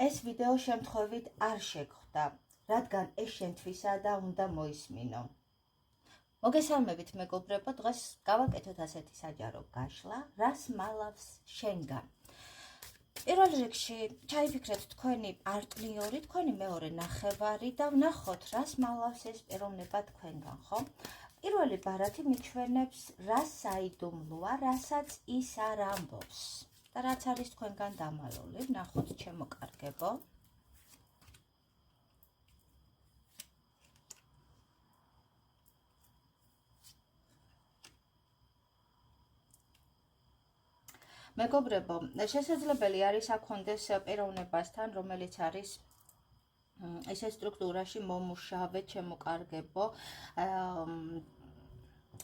ეს ვიდეო შემთხვევით არ შეგხვდა, რადგან ეს შენთვისაა და უნდა მოისმინო. მოგესალმებით მეგობრებო, დღეს გავაკეთოთ ასეთი საჯარო გაშლა, რას მალავს შენგან. პირველ რიგში ჩაიფიქრეთ თქვენი პარტნიორი, თქვენი მეორე ნახევარი და ვნახოთ, რას მალავს ეს პიროვნება თქვენგან, ხო? პირველი ბარათი მიჩვენებს, რას საიდუმლოა, რასაც ის არ ამბობს. და რაც არის თქვენგან დამალული, ვნახოთ ჩემო კარგებო. მეგობრებო, შესაძლებელი არის აქონდეს პიროვნებასთან, რომელიც არის ესე სტრუქტურაში მომუშავე, ჩემო კარგებო,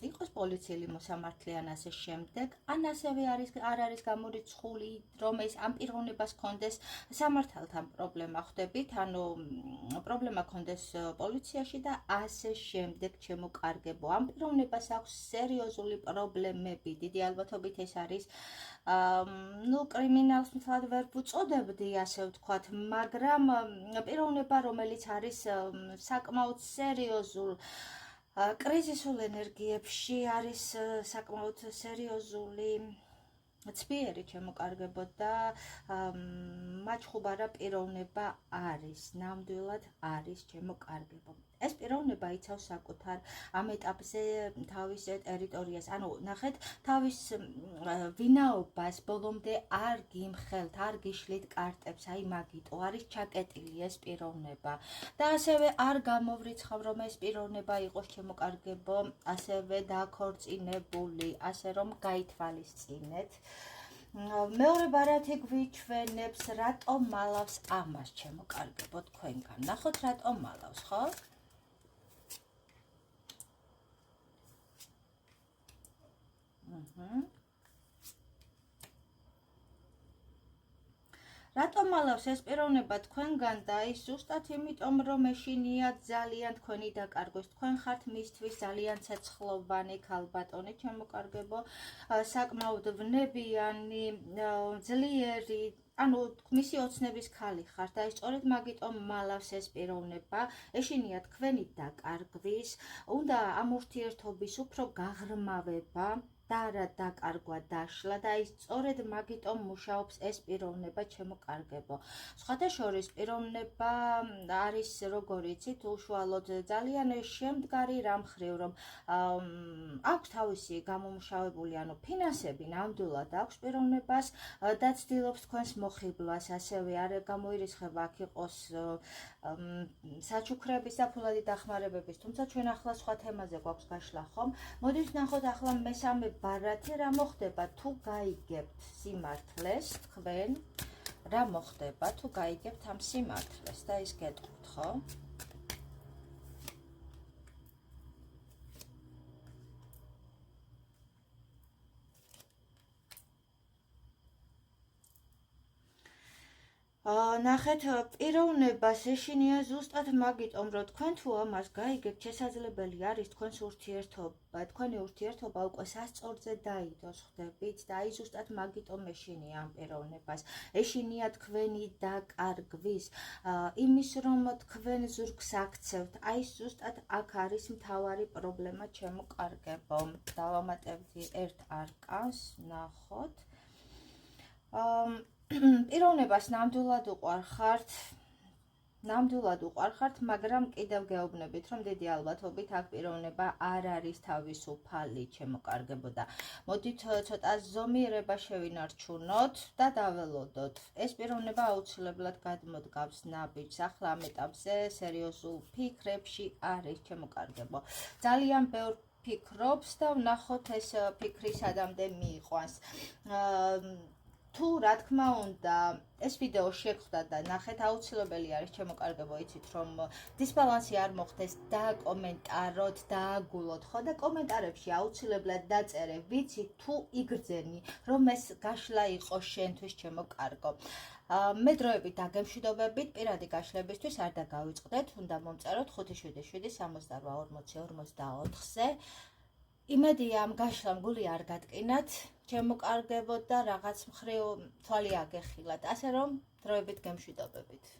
იყოს პოლიციელი მოსამართლე ან ასე შემდეგ, ან ასევე არ არის გამორიცხული, რომ ეს ამ პიროვნებას ჰქონდეს სამართალთან პრობლემა, ხვდებით, ანუ პრობლემა ჰქონდეს პოლიციაში და ასე შემდეგ, ჩემო კარგებო. ამ პიროვნებას აქვს სერიოზული პრობლემები, დიდი ალბათობით ეს არის კრიმინალს მთლად ვერ ვუწოდებდი, ასე ვთქვათ, მაგრამ პიროვნება, რომელიც არის საკმაოდ სერიოზულ კრიზისულ ენერგიებში, არის საკმაოდ სერიოზული ცბიერი, ჩემო კარგებო, და მაჩხუბარა პიროვნება არის, ნამდვილად არის, ჩემო კარგებო. ეს პიროვნება იცავს საკუთარ ამ ეტაპზე თავის ტერიტორიას, ანუ ნახეთ, თავის ვინაობას ბოლომდე არ გიმხელთ, არ გიშლით კარტებს, აი მაგიტო არის ჩაკეტილი ეს პიროვნება. და ასევე არ გამოვრიცხავ, რომ ეს პიროვნება იყოს, ჩემო კარგებო, ასევე დაქორწინებული, ასე რომ გაითვალისწინეთ. მეორე ბარათი გვიჩვენებს, რატომ მალავს ამას, ჩემო კარგებო, თქვენგან. ნახოთ, რატომ მალავს, ხო? რატომ მალავს ეს პიროვნება თქვენგან და ის ზუსტად იმიტომ, რომ ეშინია ძალიან თქვენი დაკარგვის. თქვენ ხართ მისთვის ძალიან ცეცხლოვანი ქალბატონი, ჩემო კარგებო, საკმაოდ ვნებიანი, ძლიერი, ანუ მისი ოცნების ქალი ხართ და სწორედ მაგიტომ მალავს ეს პიროვნება, ეშინია თქვენი დაკარგვის, უნდა ამ ურთიერთობის უფრო გაღრმავება და არა დაკარგვა, დაშლა და ის სწორედ მაგიტომ მუშაობს ეს პიროვნება, ჩემო კარგებო. სხვათა შორის პიროვნება არის, როგორ იცით, უშუალოდ ძალიან შემდგარი რამ ხრივ, რომ აქვს თავისი გამომუშავებული, ანუ ფინანსები ნამდვილად აქვს პიროვნებას და ცდილობს თქვენს მოხიბლვას, ასევე არ გამოირიცხება აქ იყოს საჩუქრების და ფულადი დახმარებების, თუმცა ჩვენ ახლა სხვა თემაზე გვაქვს გაშლა, ხომ? მოდით ვნახოთ ახლა მესამე ბარათი, რა მოხდება თუ გაიგებთ სიმართლეს თქვენ, რა მოხდება თუ გაიგებთ ამ სიმართლეს და ის გეტყვით, ხო? ნახეთ, პიროვნებას ეშინია ზუსტად მაგიტომ, რომ თქვენ თუ ამას გაიგებთ, შესაძლებელი არის თქვენი ურთიერთობა უკვე სასწორზე დაიდოს, ხვდებით, და აი ზუსტად მაგიტომ ეშინია ამ პიროვნებას. ეშინია თქვენი დაკარგვის, იმის, რომ თქვენ ზურგს აქცევთ, აი ზუსტად აქ არის მთავარი პრობლემა, ჩემო კარგებო. დავამატებდი ერთ არკანს, ნახოთ. პიროვნებას ნამდვილად უყვარხართ, მაგრამ კიდევ გეუბნებით, რომ დიდი ალბათობით აქ პიროვნება არ არის თავისუფალი, ჩემო კარგებო, და მოდით ცოტა ზომიერება შევინარჩუნოთ და დაველოდოთ. ეს პიროვნება აუცილებლად გადმოდგავს ნაბიჯს, ახლა ამ ეტაპზე სერიოზულ ფიქრებში არის, ჩემო კარგებო. ძალიან ბევრ ფიქრობს და ვნახოთ ეს ფიქრი სადამდე მიიყვანს. თუ რა თქმა უნდა ეს ვიდეო შეგხვდა და ნახეთ, აუცილებელი არის, ჩემო კარგებო, იცით, რომ დისბალანსი არ მოხდეს, დააკომენტაროთ, დააგულოთ, ხო, და კომენტარებში აუცილებლად დაწერე, ვიცი თუ იგრძენი, რომ ეს გაშლა იყოს შენთვის, ჩემო კარგო. მე დროებით დაგემშვიდობებით, პირადი გაშლებისთვის არ დაგავიწყდეთ, უნდა მომწეროთ 577 68 40 44-ზე. იმედია ამ გაშლამ გული არ გატკინათ, შემოკარგებოდ და რაღაც მხრივ თვალი აგეხილათ, ასე რომ დროებით გემშვიდობებით.